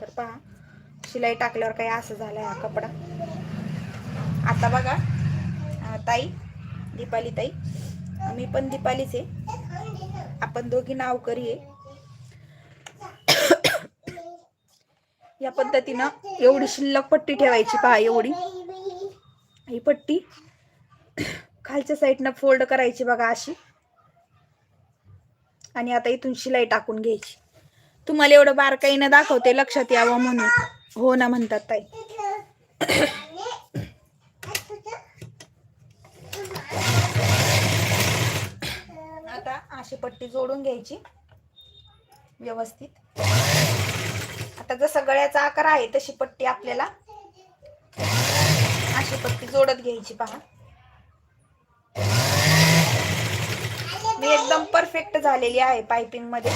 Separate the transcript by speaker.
Speaker 1: तर पहा शिलाई टाकल्यावर काही असं झालं हा कपडा. आता बघा ताई, दीपाली ताई, मी पण दीपालीच आहे, आपण दोघी नावकरी आहे. या पद्धतीनं एवढी शिल्लक पट्टी ठेवायची पहा. एवढी ही पट्टी खालच्या साईडनं फोल्ड करायची बघा अशी, आणि आता इथून शिलाई टाकून घ्यायची. तुम्हाला एवढं बारकाईनं दाखवते लक्षात यावं म्हणून. हो ना म्हणतात ताई. आता अशी पट्टी जोडून घ्यायची व्यवस्थित. आता जसं गळ्याचा आकार आहे तशी पट्टी आपल्याला अशी पट्टी जोडत घ्यायची पहा. मी एकदम परफेक्ट झालेली आहे पाइपिंग मध्ये.